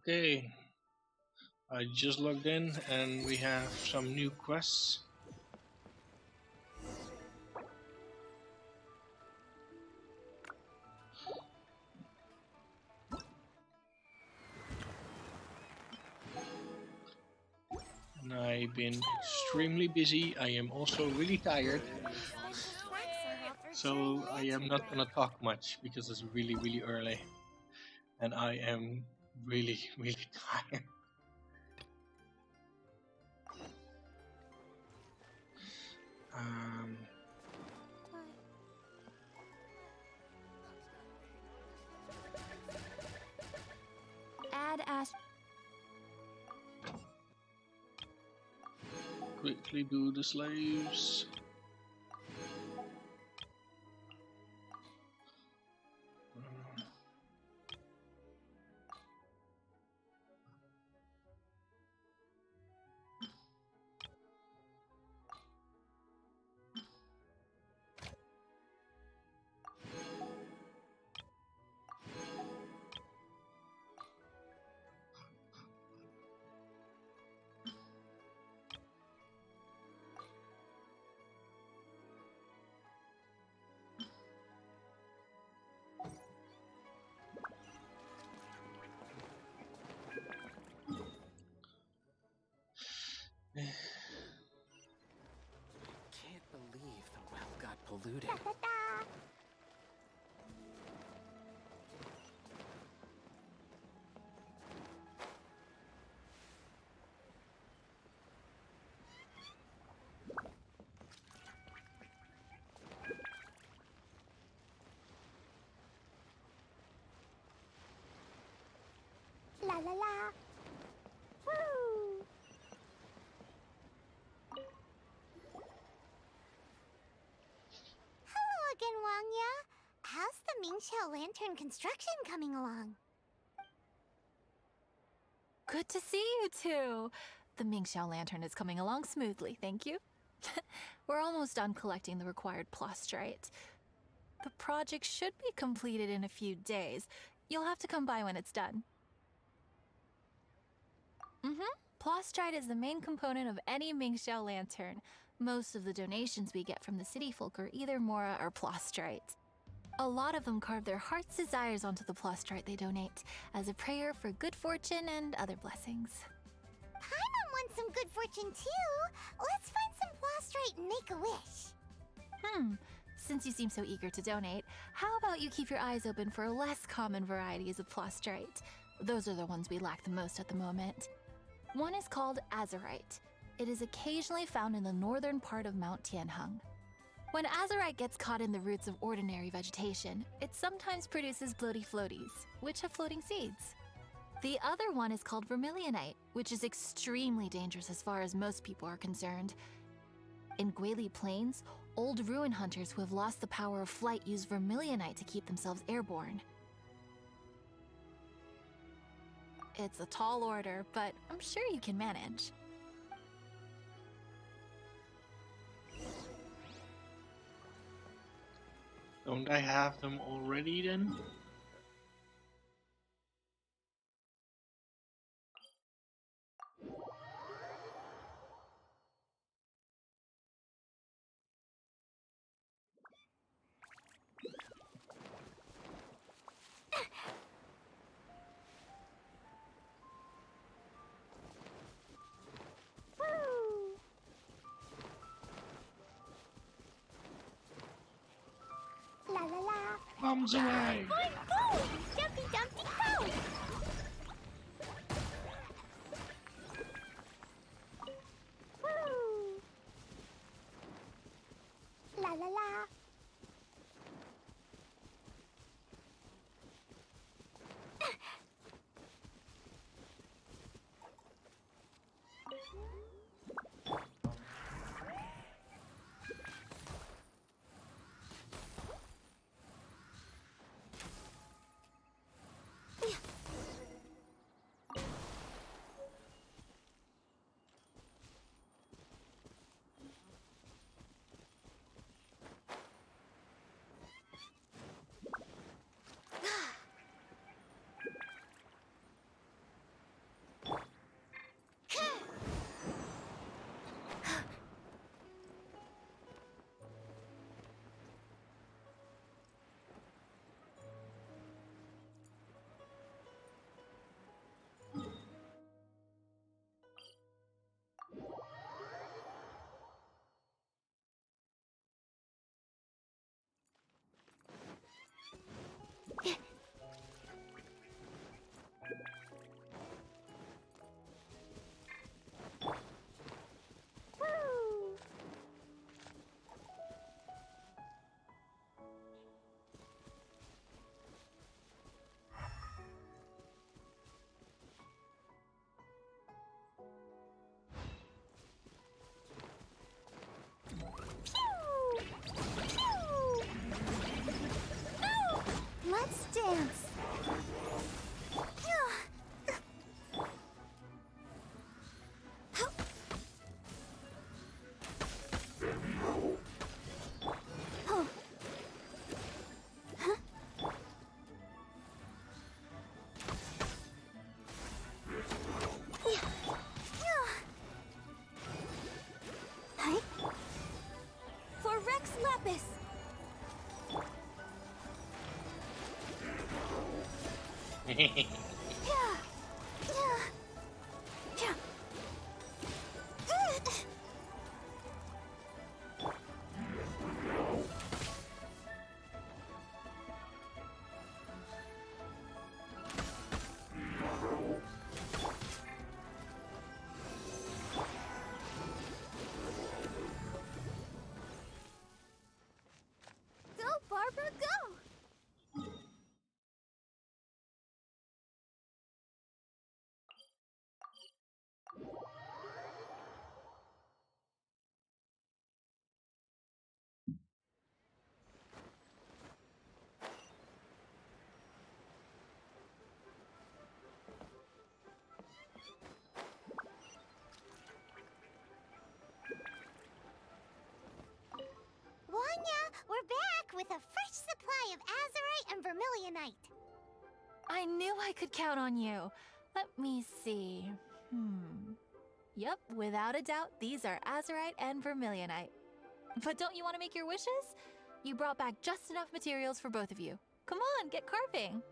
Okay, I just logged in and we have some new quests. And I've been extremely busy. I am also really tired. So I am not gonna talk much because it's really early. And I am really tired. Um, Add as quickly do the slaves. Can't believe the well got polluted. la la la. Woo! Hello again, Wangya. How's the Mingxiao lantern construction coming along? Good to see you two. The Mingxiao lantern is coming along smoothly, thank you. We're almost done collecting the required plastrite. The project should be completed in a few days. You'll have to come by when it's done. Plastrite is the main component of any Mingxiao lantern. Most of the donations we get from the city folk are either Mora or plastrite. A lot of them carve their heart's desires onto the plastrite they donate, as a prayer for good fortune and other blessings. Paimon wants some good fortune too. Let's find some plastrite and make a wish. Since you seem so eager to donate, how about you keep your eyes open for less common varieties of plastrite? Those are the ones we lack the most at the moment. One is called azurite. It is occasionally found in the northern part of Mount Tianheng. When azurite gets caught in the roots of ordinary vegetation, it sometimes produces bloaty floaties, which have floating seeds. The other one is called vermilionite, which is extremely dangerous as far as most people are concerned. In Guili Plains, old ruin hunters who have lost the power of flight use vermilionite to keep themselves airborne. It's a tall order, but I'm sure you can manage. Don't I have them already then? Woo! La la la. Bombs away! Boing boom! Dumpty dumpty boom! Woo! La la la. Go, Barbara, go! Wanya, we're back with a fresh supply of azurite and vermilionite. I knew I could count on you. Let me see. Yep, without a doubt, these are azurite and vermilionite. But don't you want to make your wishes? You brought back just enough materials for both of you. Come on, get carving.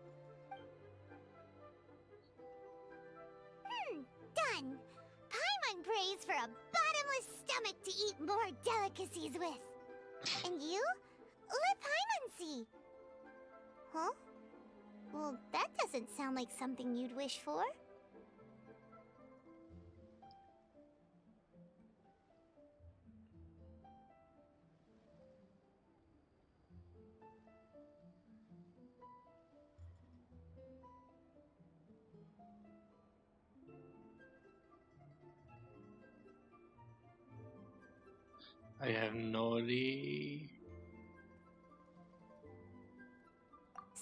Done. Paimon prays for a bottomless stomach to eat more delicacies with. And you? Let Paimon see. Huh? Well, that doesn't sound like something you'd wish for. I have no idea.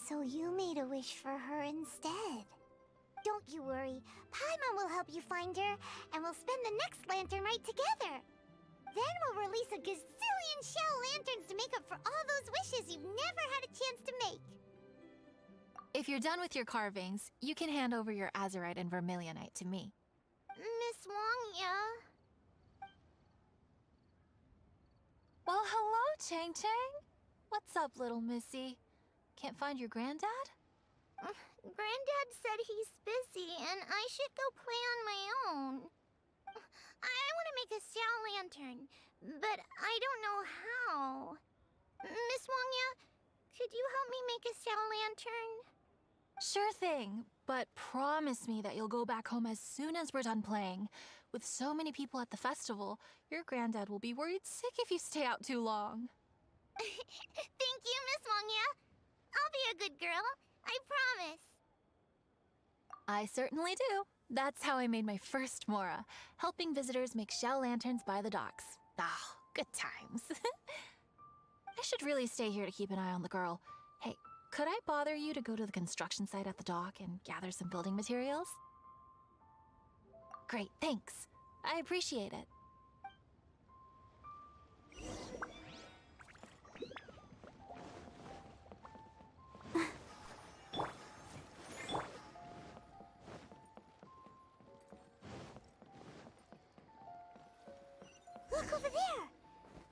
So you made a wish for her instead. Don't you worry. Paimon will help you find her, and we'll spend the next lantern right together. Then we'll release a gazillion shell lanterns to make up for all those wishes you've never had a chance to make. If you're done with your carvings, you can hand over your azurite and vermilionite to me. Miss Wangya. Well, hello, Chang Chang. What's up, little missy? Can't find your granddad? Granddad said he's busy and I should go play on my own. I want to make a shell lantern, but I don't know how. Miss Wangya, could you help me make a shell lantern? Sure thing, but promise me that you'll go back home as soon as we're done playing. With so many people at the festival, your granddad will be worried sick if you stay out too long. Thank you, Miss Wangya. I'll be a good girl. I promise. I certainly do. That's how I made my first Mora, helping visitors make shell lanterns by the docks. Ah, good times. I should really stay here to keep an eye on the girl. Hey, could I bother you to go to the construction site at the dock and gather some building materials? Great, thanks. I appreciate it. Look over there.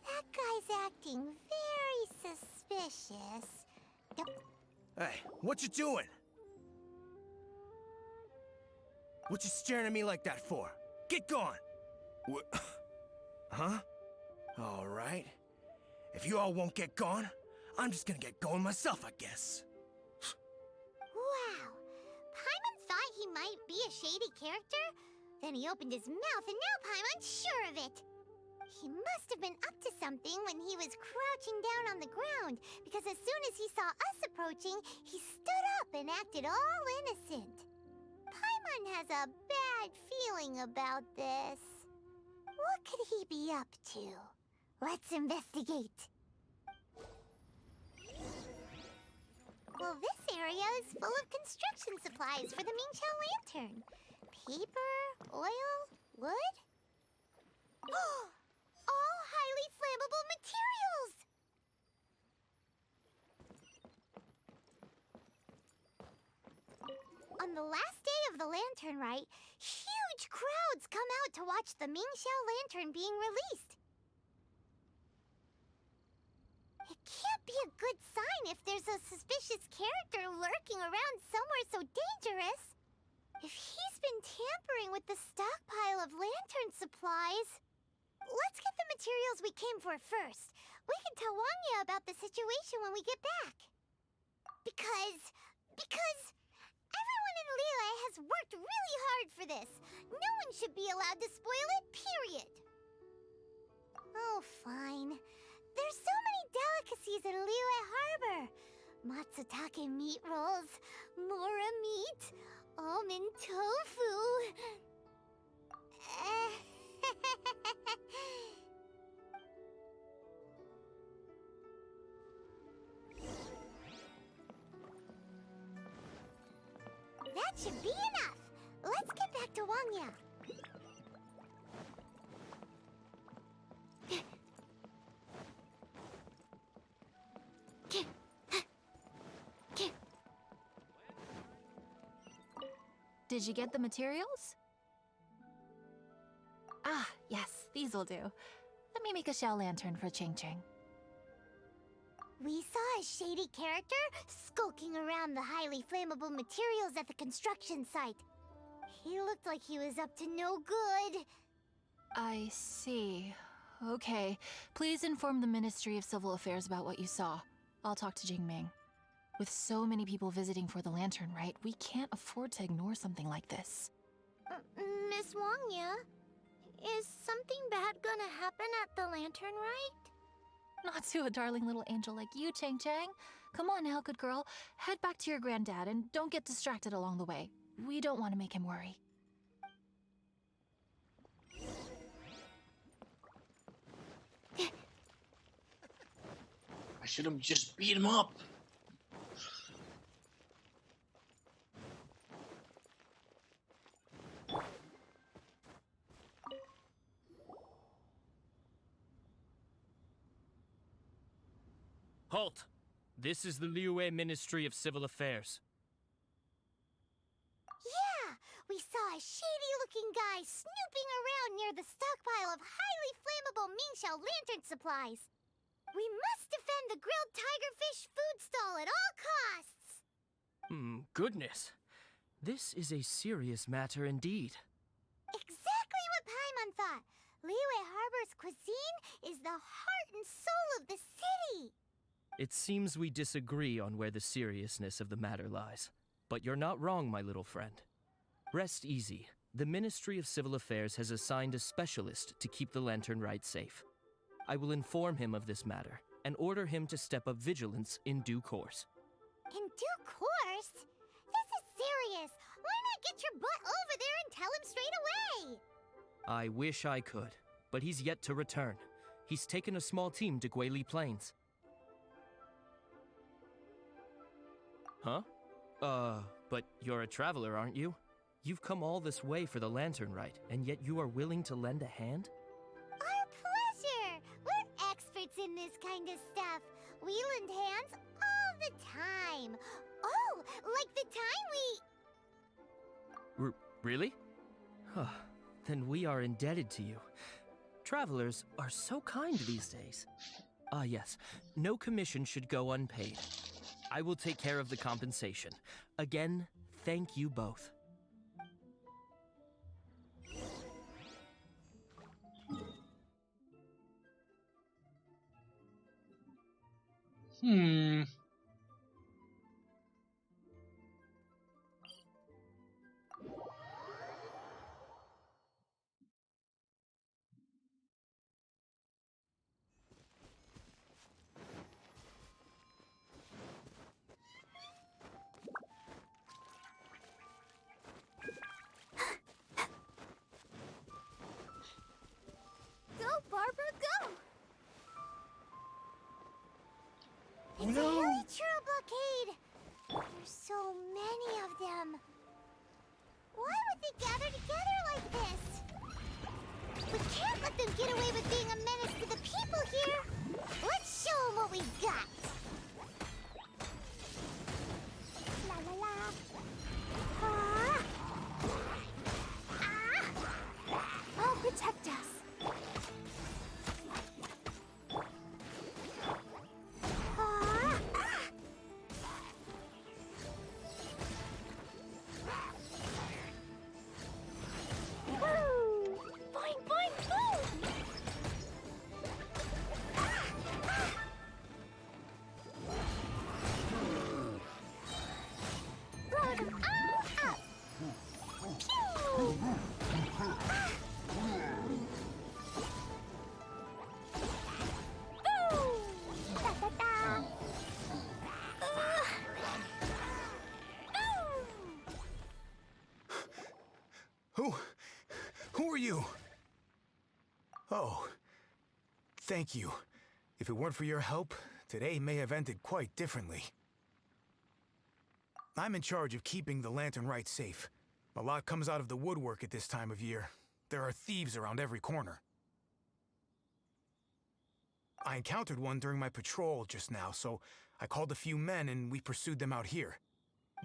That guy's acting very suspicious. Hey, what you doing? What you staring at me like that for? Get gone! Huh? All right. If you all won't get gone, I'm just gonna get going myself, I guess. Wow. Paimon thought he might be a shady character. Then he opened his mouth and now Paimon's sure of it. He must have been up to something when he was crouching down on the ground, because as soon as he saw us approaching, he stood up and acted all innocent. Paimon has a bad feeling about this. What could he be up to? Let's investigate. Well, this area is full of construction supplies for the Mingqiao lantern. Paper, oil, wood. All highly flammable materials! On the last day of the lantern rite, huge crowds come out to watch the Mingqiao lantern being released. It can't be a good sign if there's a suspicious character lurking around somewhere so dangerous. If he's been tampering with the stockpile of lantern supplies... Let's get the materials we came for first. We can tell Wangya about the situation when we get back. Because everyone in Liyue has worked really hard for this. No one should be allowed to spoil it, period. Oh, fine. There's so many delicacies in Liyue Harbor. Matsutake meat rolls, mora meat, almond tofu. That should be enough. Let's get back to Wangya. Did you get the materials? Ah, yes, these will do. Let me make a shell lantern for Ching Ching. We saw a shady character skulking around the highly flammable materials at the construction site. He looked like he was up to no good. I see. Okay, please inform the Ministry of Civil Affairs about what you saw. I'll talk to Jingming. With so many people visiting for the lantern rite, we can't afford to ignore something like this. Miss Wangya, is something bad gonna happen at the lantern rite? Not to a darling little angel like you, Chang Chang. Come on now, good girl. Head back to your granddad and don't get distracted along the way. We don't want to make him worry. I should have just beat him up. Halt! This is the Liyue Ministry of Civil Affairs. Yeah, we saw a shady-looking guy snooping around near the stockpile of highly flammable Mingxiao lantern supplies. We must defend the grilled tigerfish food stall at all costs! Goodness. This is a serious matter indeed. Exactly what Paimon thought. Liyue Harbor's cuisine is the heart and soul of the city. It seems we disagree on where the seriousness of the matter lies. But you're not wrong, my little friend. Rest easy. The Ministry of Civil Affairs has assigned a specialist to keep the lantern rite safe. I will inform him of this matter and order him to step up vigilance in due course. In due course? This is serious. Why not get your butt over there and tell him straight away? I wish I could, but he's yet to return. He's taken a small team to Guili Plains. Huh? But you're a traveler, aren't you? You've come all this way for the lantern rite, and yet you are willing to lend a hand? Our pleasure! We're experts in this kind of stuff. We lend hands all the time. Oh, like the time we... Really? Huh. Then we are indebted to you. Travelers are so kind these days. Ah, yes. No commission should go unpaid. I will take care of the compensation. Again, thank you both. Go, Barbara, go! It's a No. helichurl blockade! There's so many of them. Why would they gather together like this? We can't let them get away with being a menace to the people here. Let's show them what we got. La la la. Ah. Ah. Oh, protect us. Who are you? Oh, thank you. If it weren't for your help, today may have ended quite differently. I'm in charge of keeping the Lantern Rite safe. A lot comes out of the woodwork at this time of year. There are thieves around every corner. I encountered one during my patrol just now, so I called a few men and we pursued them out here.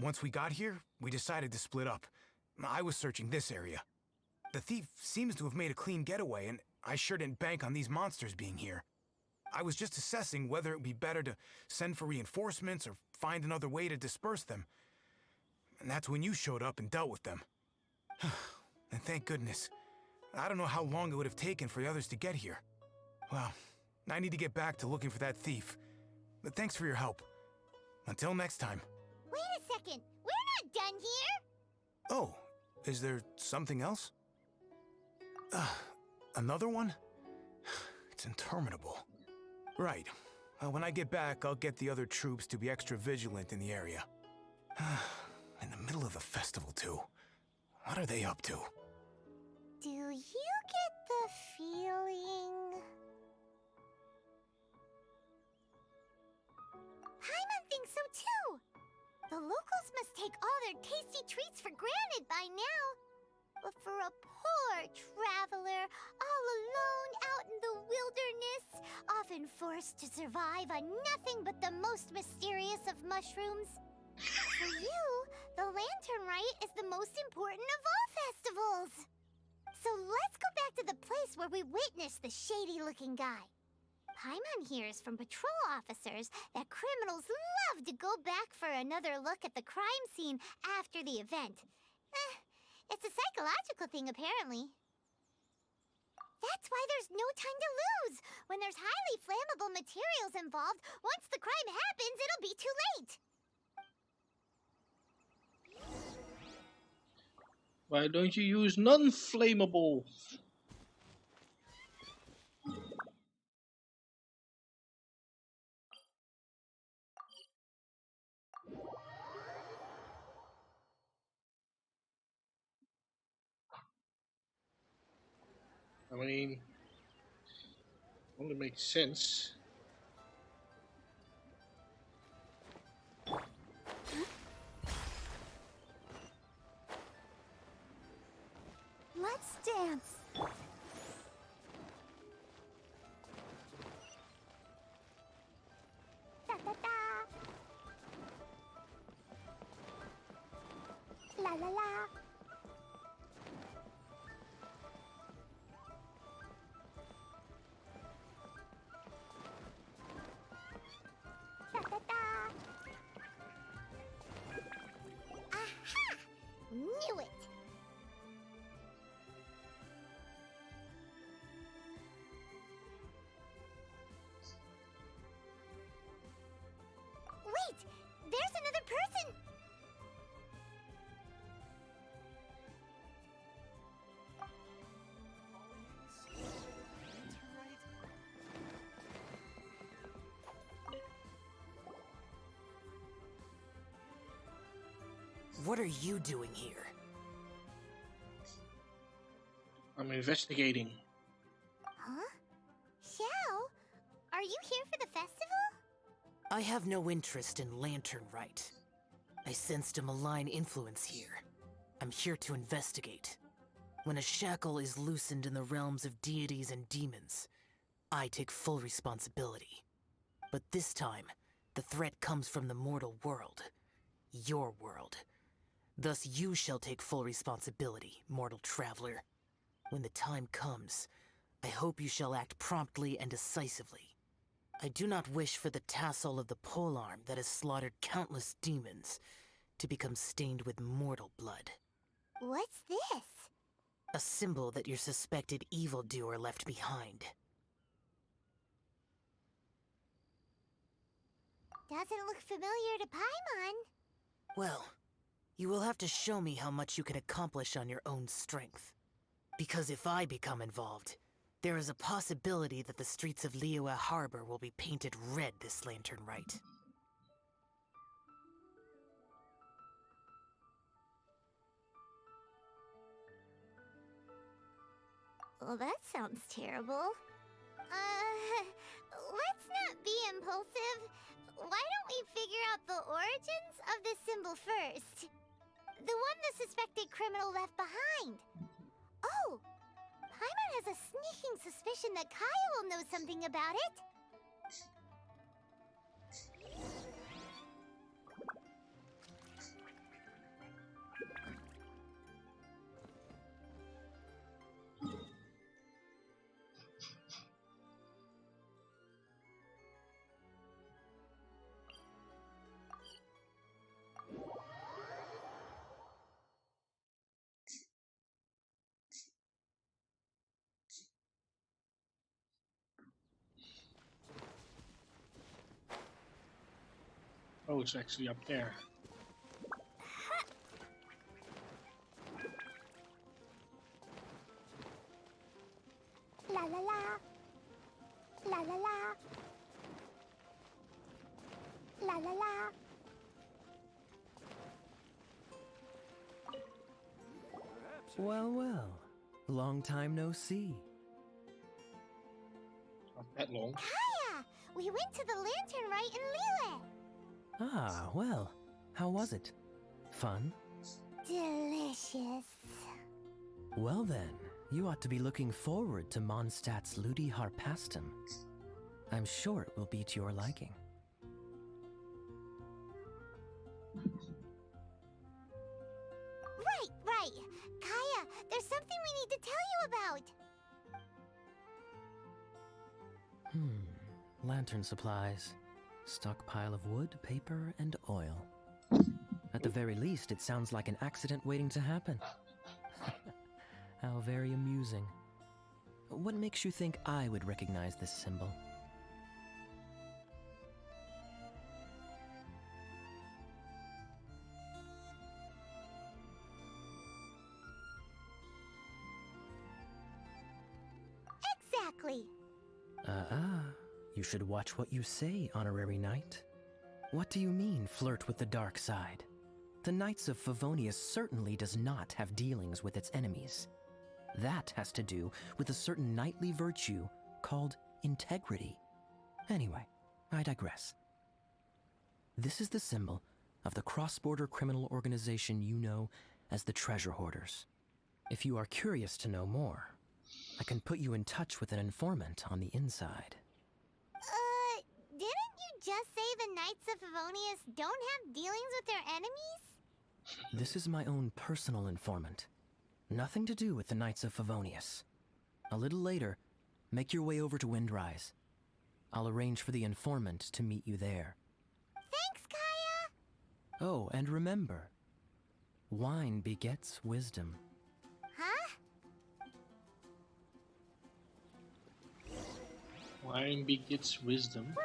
Once we got here, we decided to split up. I was searching this area. The thief seems to have made a clean getaway, and I sure didn't bank on these monsters being here. I was just assessing whether it would be better to send for reinforcements or find another way to disperse them. And that's when you showed up and dealt with them. And thank goodness. I don't know how long it would have taken for the others to get here. Well, I need to get back to looking for that thief. But thanks for your help. Until next time. Wait a second. We're not done here. Oh, is there something else? Another one? It's interminable. Right. When I get back, I'll get the other troops to be extra vigilant in the area. In the middle of the festival, too. What are they up to? Do you get the feeling... Paimon thinks so too! The locals must take all their tasty treats for granted by now. But for a poor traveler, all alone out in the wilderness, often forced to survive on nothing but the most mysterious of mushrooms. For you, the Lantern Rite is the most important of all festivals. So let's go back to the place where we witnessed the shady-looking guy. Paimon hears from patrol officers that criminals love to go back for another look at the crime scene after the event. It's a psychological thing, apparently. That's why there's no time to lose. When there's highly flammable materials involved, once the crime happens, it'll be too late. Why don't you use non-flammable? I mean, only makes sense. Let's dance. Da da da. La la la. Da da da. Aha! Knew it. Wait! There's another person! What are you doing here? I'm investigating. Huh? Xiao? Are you here for the festival? I have no interest in Lantern Rite. I sensed a malign influence here. I'm here to investigate. When a shackle is loosened in the realms of deities and demons, I take full responsibility. But this time, the threat comes from the mortal world. Your world. Thus you shall take full responsibility, mortal traveler. When the time comes, I hope you shall act promptly and decisively. I do not wish for the tassel of the polearm that has slaughtered countless demons to become stained with mortal blood. What's this? A symbol that your suspected evildoer left behind. Doesn't look familiar to Paimon. Well, you will have to show me how much you can accomplish on your own strength. Because if I become involved, there is a possibility that the streets of Liyue Harbor will be painted red this Lantern Rite. Well, that sounds terrible. Let's not be impulsive. Why don't we figure out the origins of this symbol first? The one the suspected criminal left behind. Oh! Paimon has a sneaking suspicion that Kaya will know something about it. Oh, it's actually up there. La la la. La la la. La la la. Well, well. Long time no see. Not that long. Kaya! We went to the lantern right in Lille. Ah, well. How was it? Fun? Delicious. Well then, you ought to be looking forward to Mondstadt's Ludi Harpastum. I'm sure it will be to your liking. Right. Kaya, there's something we need to tell you about. Lantern supplies. Stockpile of wood, paper, and oil. At the very least, it sounds like an accident waiting to happen. How very amusing. What makes you think I would recognize this symbol? Exactly. You should watch what you say, honorary knight. What do you mean, flirt with the dark side? The Knights of Favonius certainly does not have dealings with its enemies. That has to do with a certain knightly virtue called integrity. Anyway, I digress. This is the symbol of the cross-border criminal organization you know as the Treasure Hoarders. If you are curious to know more, I can put you in touch with an informant on the inside. Didn't you just say the Knights of Favonius don't have dealings with their enemies? This is my own personal informant. Nothing to do with the Knights of Favonius. A little later, make your way over to Windrise. I'll arrange for the informant to meet you there. Thanks, Kaya! Oh, and remember, wine begets wisdom. Huh? Wine begets wisdom. Woo!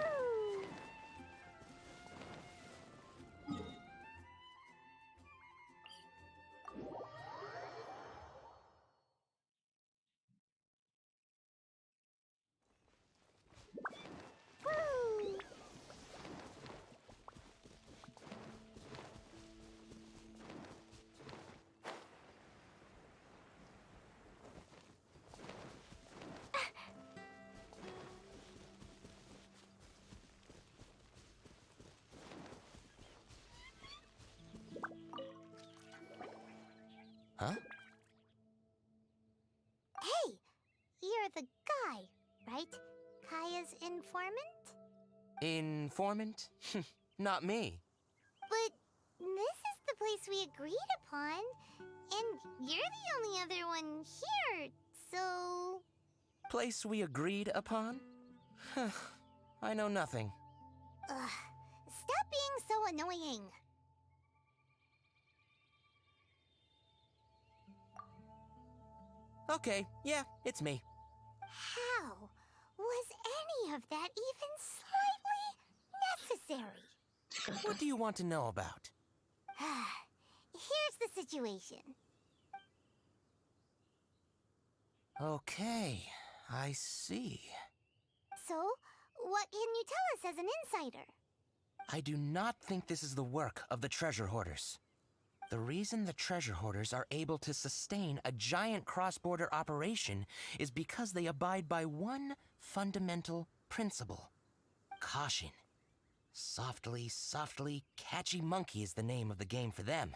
Huh? Hey, you're the guy, right? Kaya's informant? Informant? Not me. But this is the place we agreed upon, and you're the only other one here, so... Place we agreed upon? I know nothing. Ugh, stop being so annoying. Okay, yeah, it's me. How was any of that even slightly necessary? What do you want to know about? Here's the situation. Okay, I see. So, what can you tell us as an insider? I do not think this is the work of the Treasure Hoarders. The reason the treasure hoarders are able to sustain a giant cross-border operation is because they abide by one fundamental principle. Caution. Softly, softly, catchy monkey is the name of the game for them.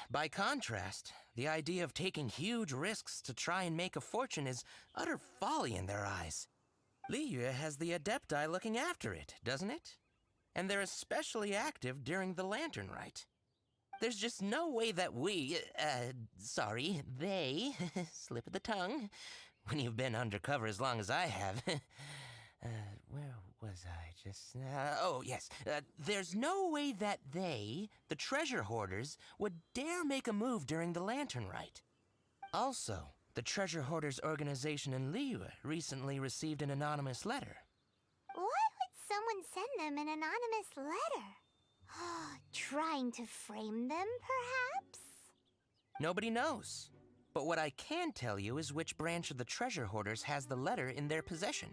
By contrast, the idea of taking huge risks to try and make a fortune is utter folly in their eyes. Liyue has the Adepti looking after it, doesn't it? And they're especially active during the Lantern Rite. There's just no way that they, slip of the tongue, when you've been undercover as long as I have. Where was I just now? Oh, yes. There's no way that they, the treasure hoarders, would dare make a move during the Lantern Rite. Also, the treasure hoarders organization in Liyue recently received an anonymous letter. Why would someone send them an anonymous letter? Trying to frame them, perhaps? Nobody knows. But what I can tell you is which branch of the treasure hoarders has the letter in their possession.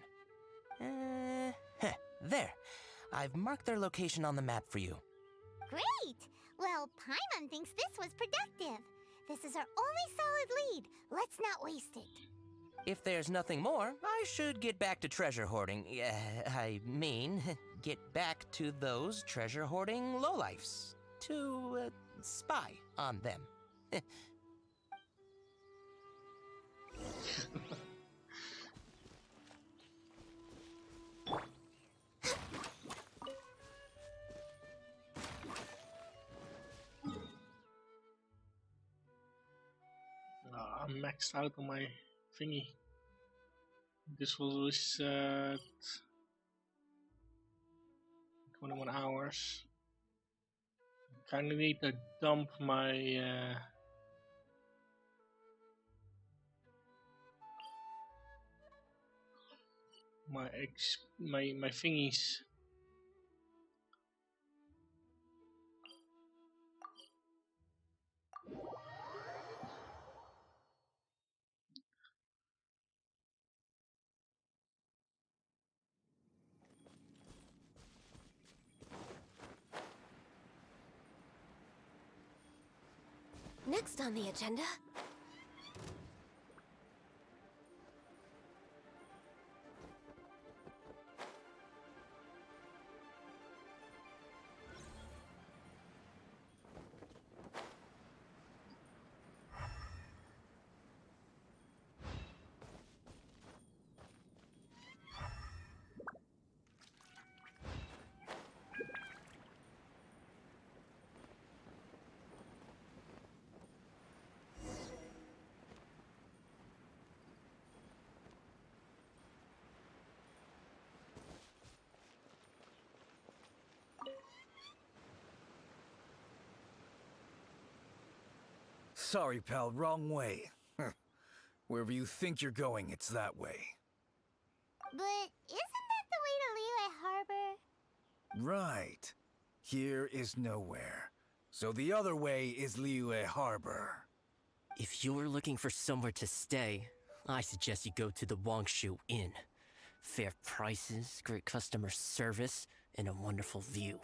There. I've marked their location on the map for you. Great! Well, Paimon thinks this was productive. This is our only solid lead. Let's not waste it. If there's nothing more, I should get back to treasure hoarding. Get back to those treasure hoarding lowlifes. To, spy on them. I'm maxed out on my thingy. This was 21 hours. Kinda need to dump my my thingies. Next on the agenda... Sorry, pal, wrong way. Wherever you think you're going, it's that way. But isn't that the way to Liyue Harbor? Right. Here is nowhere. So the other way is Liyue Harbor. If you're looking for somewhere to stay, I suggest you go to the Wangshu Inn. Fair prices, great customer service, and a wonderful view.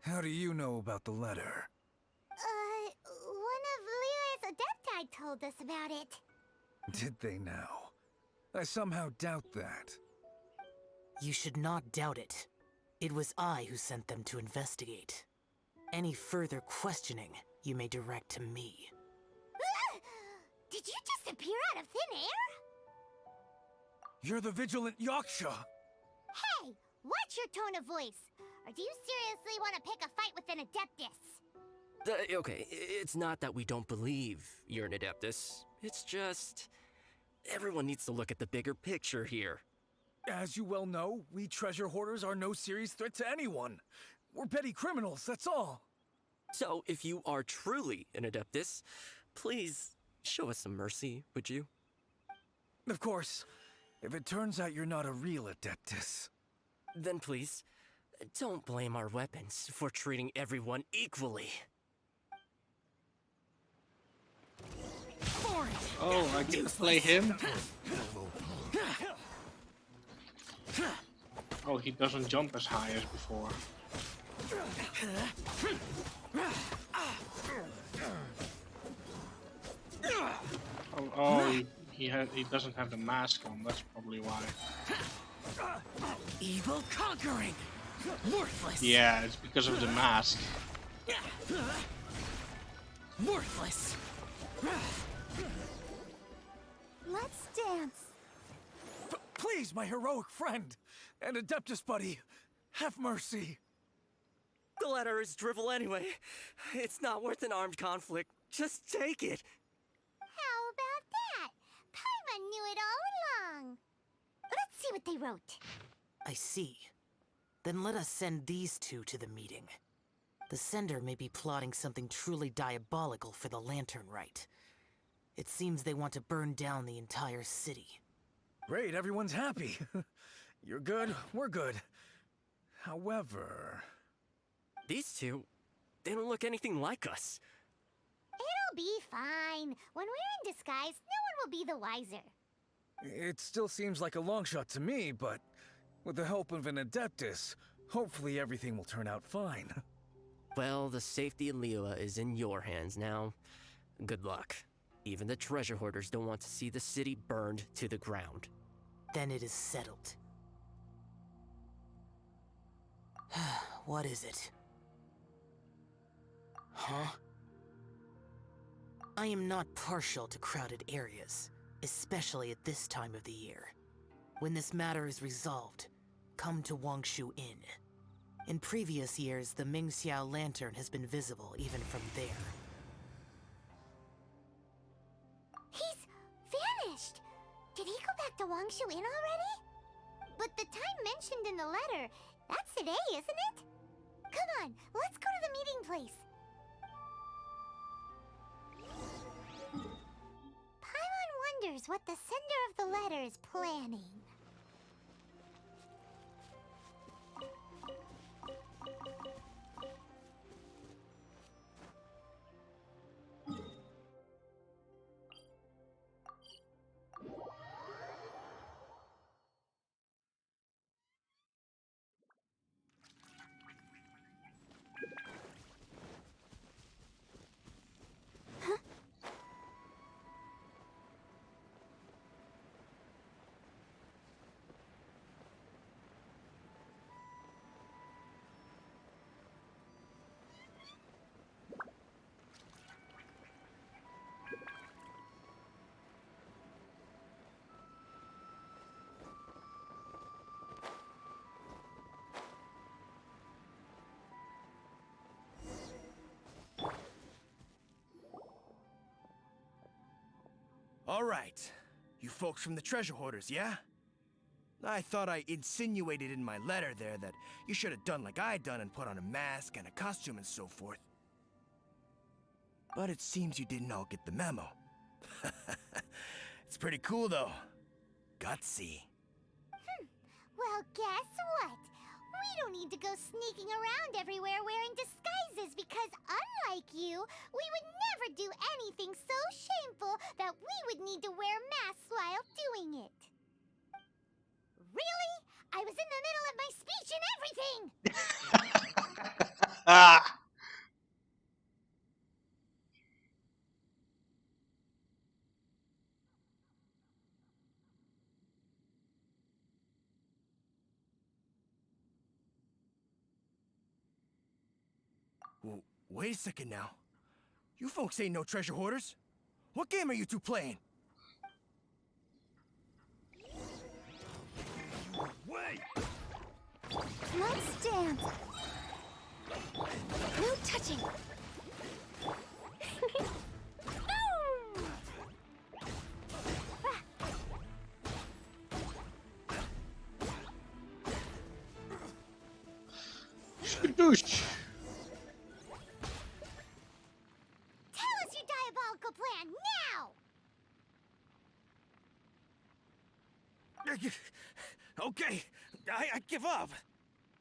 How do you know about the letter? One of Liyue's Adepti told us about it. Did they now? I somehow doubt that. You should not doubt it. It was I who sent them to investigate. Any further questioning, you may direct to me. Did you just appear out of thin air? You're the vigilant Yaksha! Hey! Watch your tone of voice! Or do you seriously want to pick a fight with an Adeptus? Okay, it's not that we don't believe you're an Adeptus. It's just... everyone needs to look at the bigger picture here. As you well know, we treasure hoarders are no serious threat to anyone. We're petty criminals, that's all. So, if you are truly an Adeptus, please show us some mercy, would you? Of course. If it turns out you're not a real Adeptus. Then please, don't blame our weapons for treating everyone equally. Oh, I get to play him? Oh, he doesn't jump as high as before. He doesn't have the mask on. That's probably why. Evil conquering! Worthless! Yeah, it's because of the mask. Worthless! Let's dance. Please, my heroic friend and Adeptus buddy, have mercy. The letter is drivel anyway. It's not worth an armed conflict. Just take it. How about that? Paimon knew it all along. Let's see what they wrote. I see. Then let us send these two to the meeting. The sender may be plotting something truly diabolical for the Lantern Rite. It seems they want to burn down the entire city. Great, everyone's happy. You're good, we're good. However... These two, they don't look anything like us. It'll be fine. When we're in disguise, no one will be the wiser. It still seems like a long shot to me, but with the help of an Adeptus, hopefully everything will turn out fine. Well, the safety of Liyue is in your hands now. Good luck. Even the treasure hoarders don't want to see the city burned to the ground. Then it is settled. What is it? Huh? I am not partial to crowded areas, especially at this time of the year. When this matter is resolved, come to Wangshu Inn. In previous years, the Mingxiao lantern has been visible even from there. He's vanished! Did he go back to Wangshu Inn already? But the time mentioned in the letter, that's today, isn't it? Come on, let's go to the meeting place. Paimon wonders what the sender of the letter is planning. All right. You folks from the treasure hoarders, yeah? I thought I insinuated in my letter there that you should have done like I done and put on a mask and a costume and so forth. But it seems you didn't all get the memo. It's pretty cool, though. Gutsy. Well, guess what? We don't need to go sneaking around everywhere wearing disguises because unlike you, we would never do anything so shameful that we would need to wear masks while doing it. Really? I was in the middle of my speech and everything! Ah! Wait a second now. You folks ain't no treasure hoarders. What game are you two playing? Wait! Let's dance! No touching! Skadoosh! Tell us your diabolical plan now! Okay, I give up.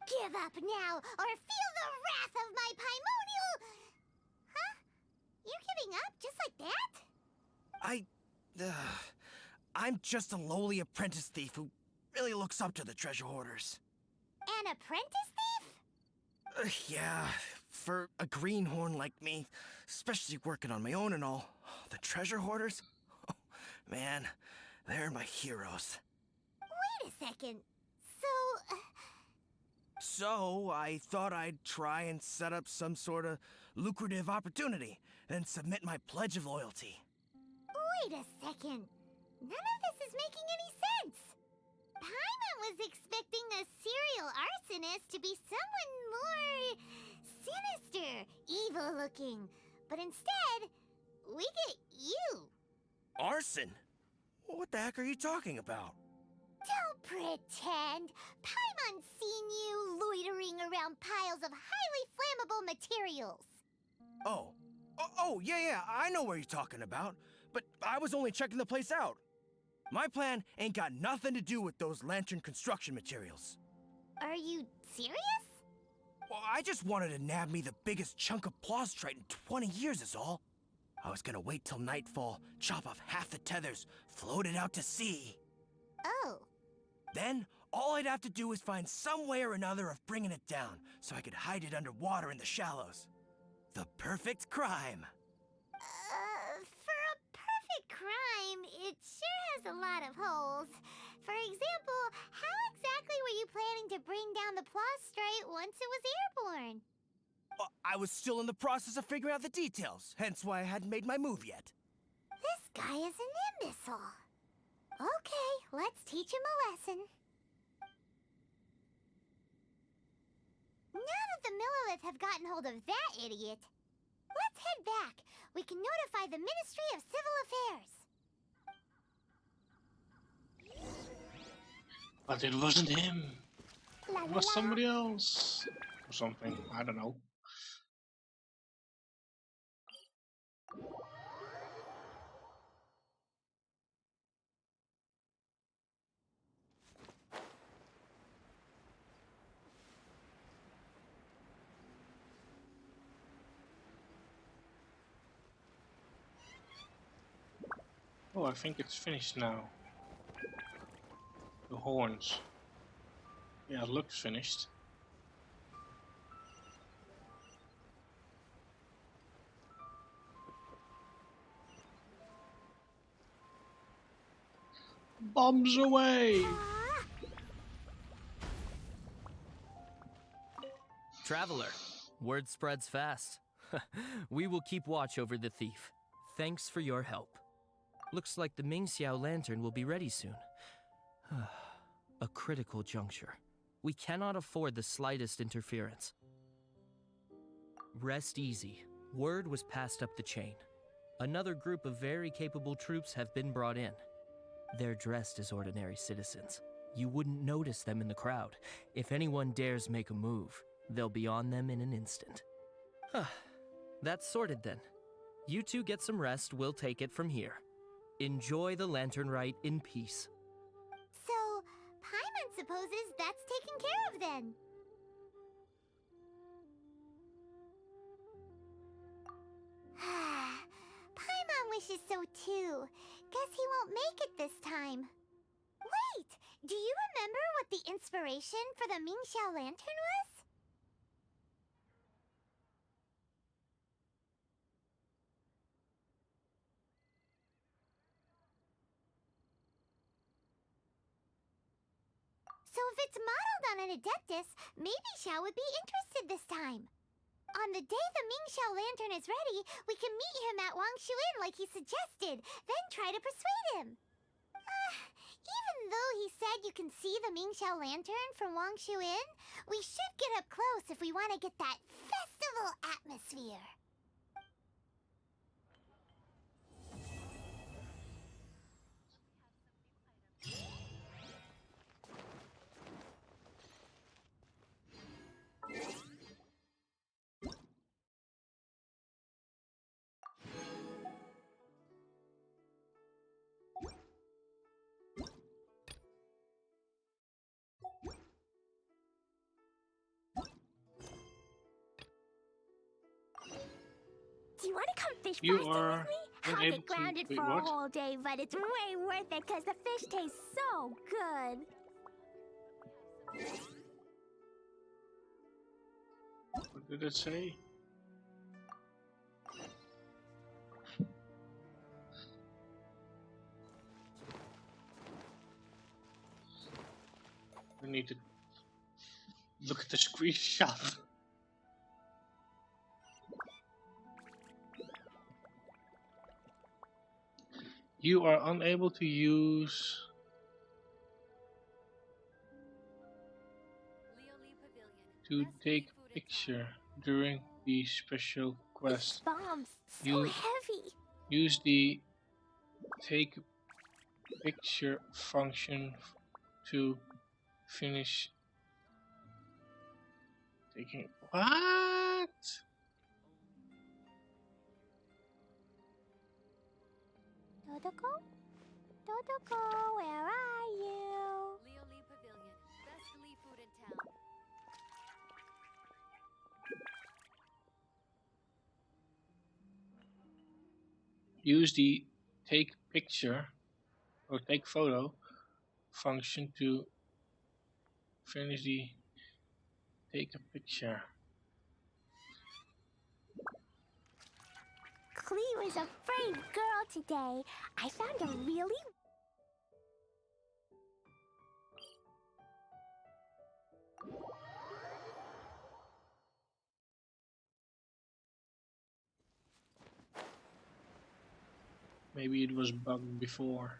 Give up now, or feel the wrath of my Paimonial... Huh? You're giving up just like that? I'm just a lowly apprentice thief who really looks up to the treasure hoarders. An apprentice thief? Yeah, for a greenhorn like me, especially working on my own and all, the treasure hoarders? Oh, man, they're my heroes. Wait a second. So, So, I thought I'd try and set up some sort of lucrative opportunity, and submit my pledge of loyalty. wait a second. None of this is making any sense. Paimon was expecting a serial arsonist to be someone more sinister, evil-looking. But instead, we get you. Arson? What the heck are you talking about? Don't pretend. Paimon's seen you loitering around piles of highly flammable materials. Oh, yeah, I know what you're talking about. But I was only checking the place out. My plan ain't got nothing to do with those lantern construction materials. Are you serious? Well, I just wanted to nab me the biggest chunk of plastrite in 20 years is all. I was gonna wait till nightfall, chop off half the tethers, float it out to sea. Oh. Then, all I'd have to do is find some way or another of bringing it down, so I could hide it underwater in the shallows. The perfect crime. For a perfect crime, it sure has a lot of holes. For example, how exactly were you planning to bring down the plastrite once it was airborne? I was still in the process of figuring out the details, hence why I hadn't made my move yet. This guy is an imbecile. Okay, let's teach him a lesson. Now that the Millilith have gotten hold of that idiot, let's head back. We can notify the Ministry of Civil Affairs. But it wasn't him. La It la was la. somebody else. Or something. I don't know. Oh, I think it's finished now. The horns. Yeah, it looks finished. Bombs away! Traveler, word spreads fast. We will keep watch over the thief. Thanks for your help. Looks like the Mingxiao lantern will be ready soon. A critical juncture. We cannot afford the slightest interference. Rest easy. Word was passed up the chain. Another group of very capable troops have been brought in. They're dressed as ordinary citizens. You wouldn't notice them in the crowd. If anyone dares make a move, they'll be on them in an instant. That's sorted then. You two get some rest, we'll take it from here. Enjoy the lantern rite in peace. So, Paimon supposes that's taken care of then. Paimon wishes so too. Guess he won't make it this time. Wait! Do you remember what the inspiration for the Mingxiao lantern was? So if it's modeled on an Adeptus, maybe Xiao would be interested this time. On the day the Mingxiao lantern is ready, we can meet him at Wangshu Inn like he suggested, then try to persuade him. Even though he said you can see the Mingxiao lantern from Wangshu Inn, we should get up close if we want to get that festival atmosphere. Do you want to come fish You fasting are with me? I'll unable get to- grounded wait, for what? a whole day, but it's way worth it because the fish tastes so good. What did it say? I need to look at the screenshot. You are unable to use to take picture during the special quest. Bomb's so You heavy. use the take picture function to finish taking. What? Dodoko? Dodoko, where are you? Pavilion, best Lee food in town. Use the take picture or take photo function to finish the take a picture. Clee was a brave girl today. I found a really... Maybe it was bugged before.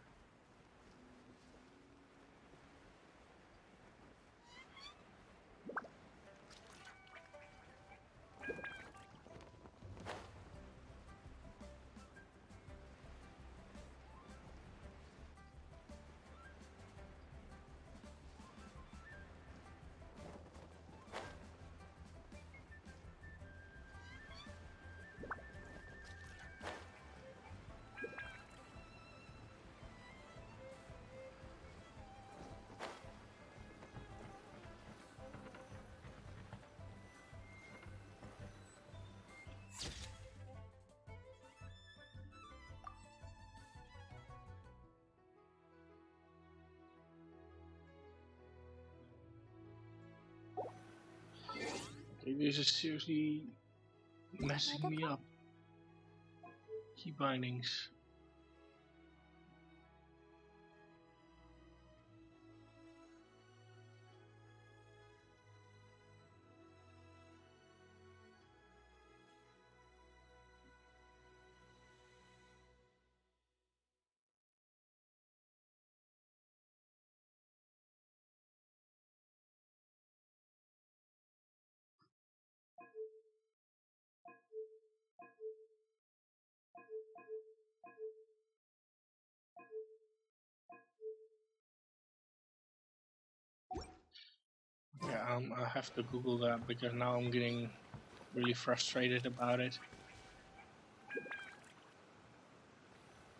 Maybe this is seriously messing me up. Key bindings. Yeah, I have to Google that because now I'm getting really frustrated about it.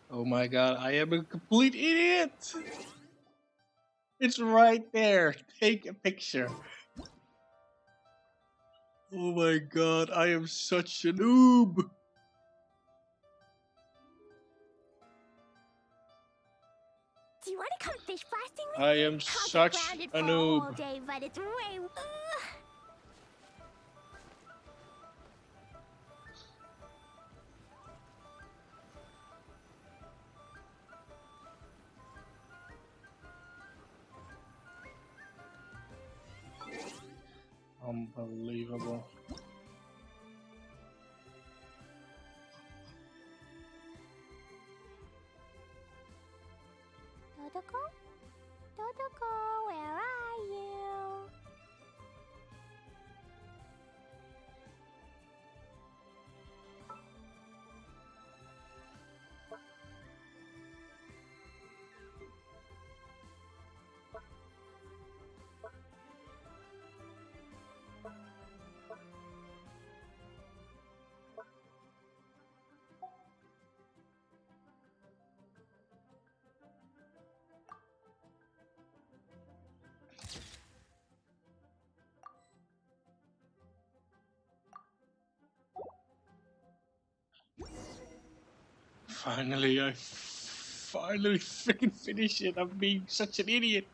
Oh my god, I am a complete idiot! It's right there. Take a picture. Oh my god, I am such a noob! Do you want to come fish blasting with I me? am I'll get such grounded a for a whole noob. day, but it's way... Unbelievable. Dodoko? Dodoko, where are you? Finally, I finally freaking finished it. I'm being such an idiot.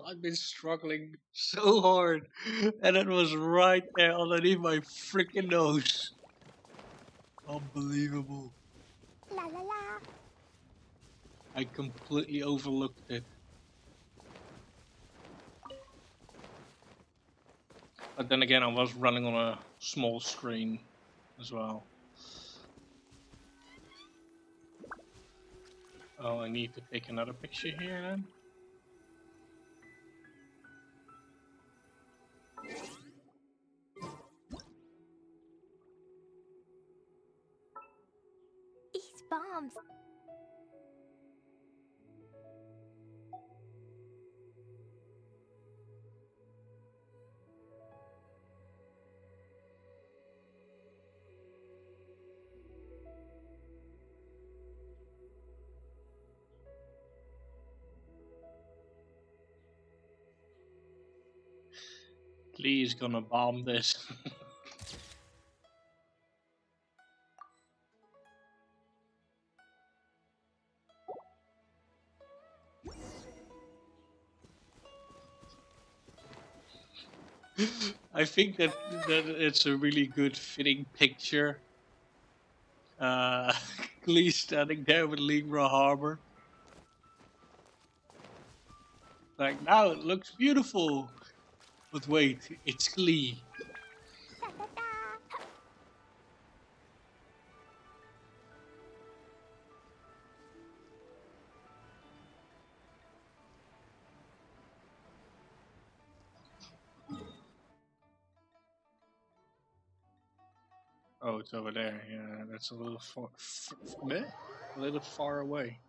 I've been struggling so hard, and it was right there underneath my freaking nose. Unbelievable. La la la. I completely overlooked it. But then again, I was running on a small screen as well. Oh, I need to take another picture here then. These bombs. Please gonna bomb this. I think that it's a really good fitting picture. Glee standing there with Libra Harbor. Like, now it looks beautiful. But wait, it's Glee. Da da da. Oh, it's over there. Yeah, that's a little far, a little far away.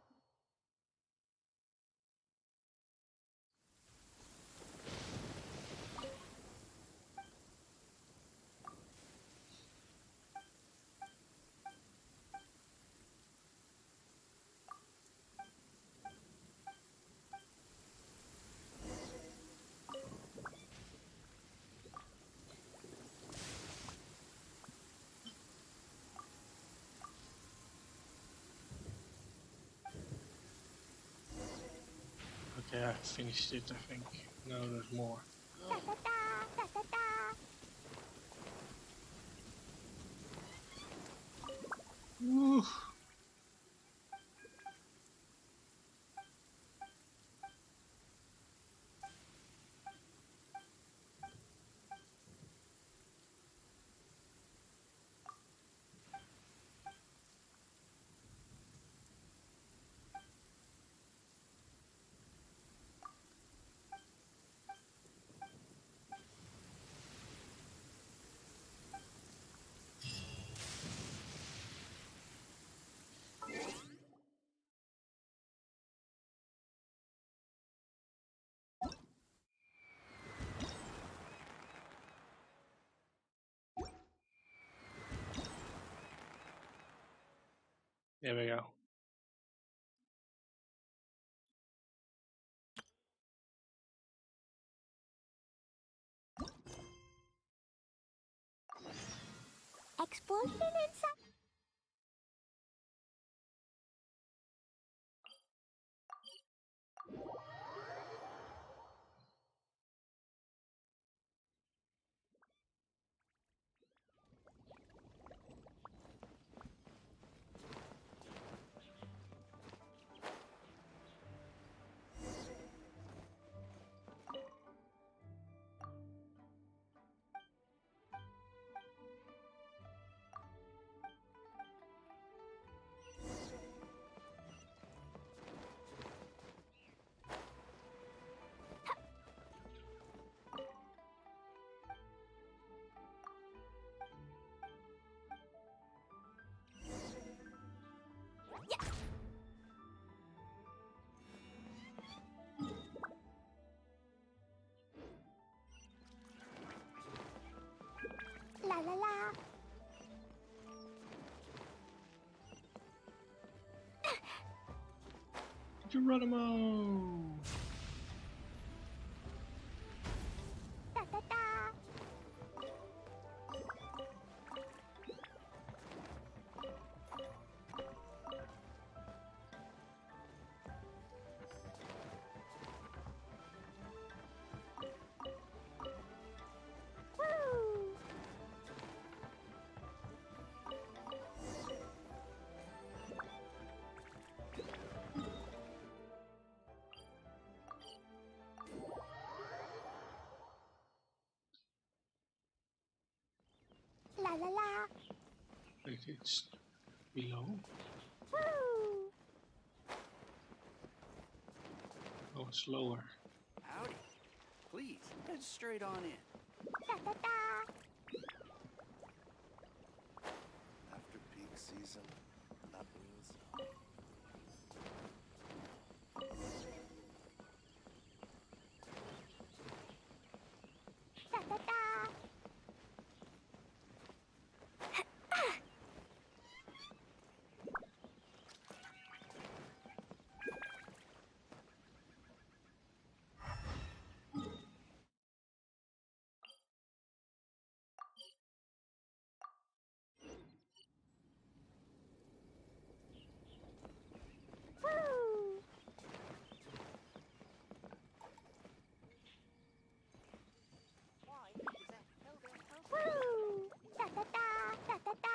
Okay, I finished it, I think. No, there's more. Da da da. Da da da. Woo. There we go. Explosion inside. La la la. Geronimo! Da da da. La la la. Wait, it's below. Woo! Oh, it's lower. Howdy. Please, head straight on in. Da da da. After peak season, that means Da da da. Woo! Woo! Da da da. Da da da.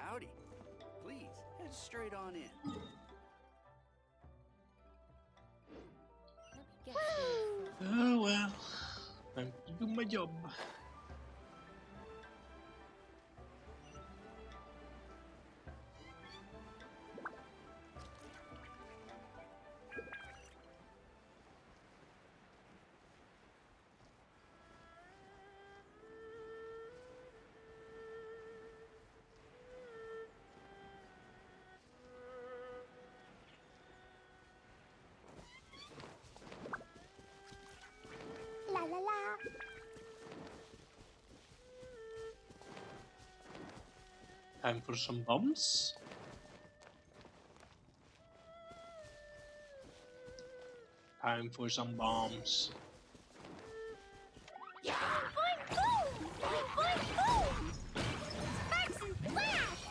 Howdy. Please, head straight on in. Oh well, time to do my job. La la la. Time for some bombs. Time for some bombs. Boing boing boom! Boing boing boom! Sparks and splash!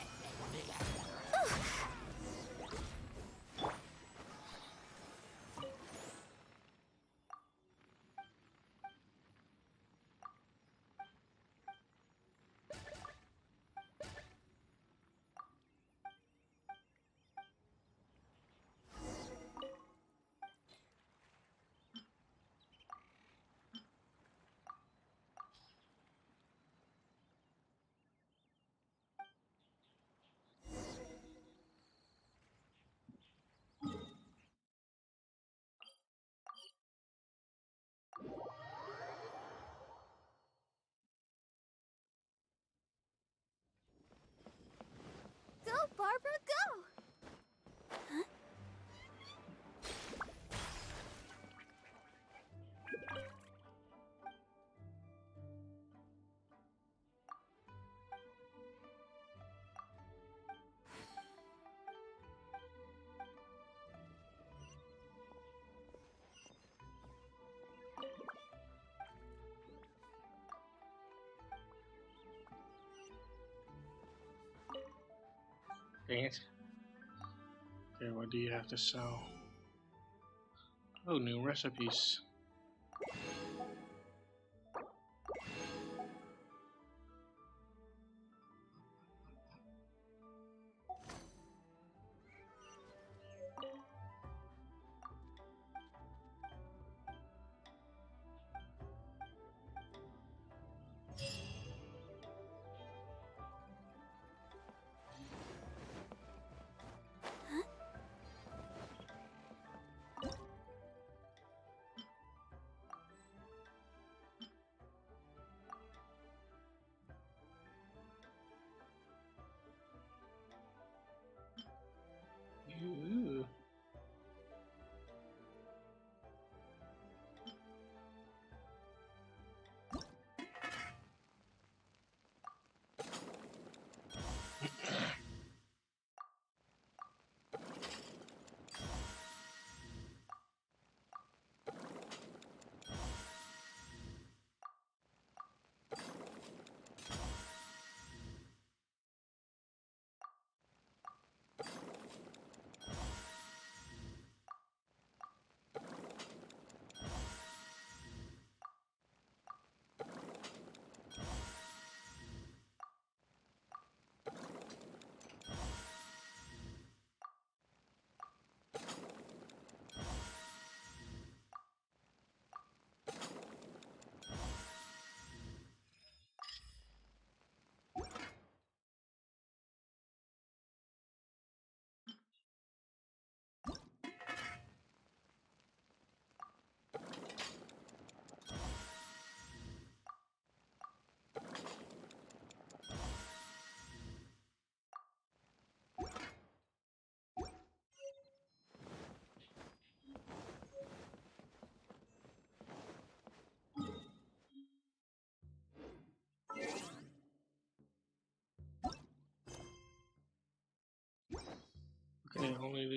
Go, Barbara, go! Huh? Dang it. Okay, what do you have to sell? Oh, new recipes.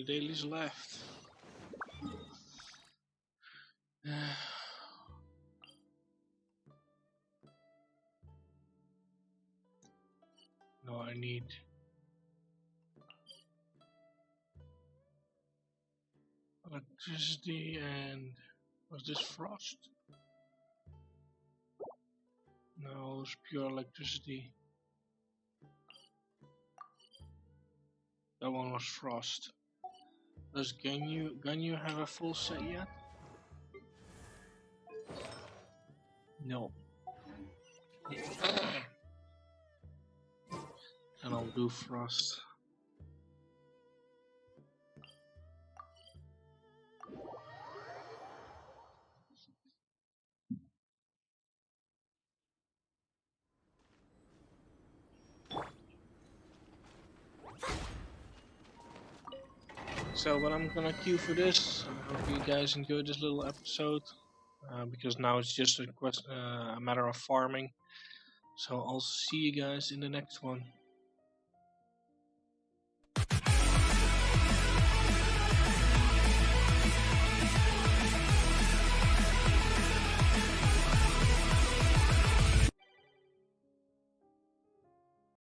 many dailies left? No, I need electricity and was this frost? No, it's pure electricity. That one was frost. Does Ganyu have a full set yet? No. And I'll do frost. So what I'm gonna queue for this, I hope you guys enjoyed this little episode, because now it's just a matter of farming. So I'll see you guys in the next one.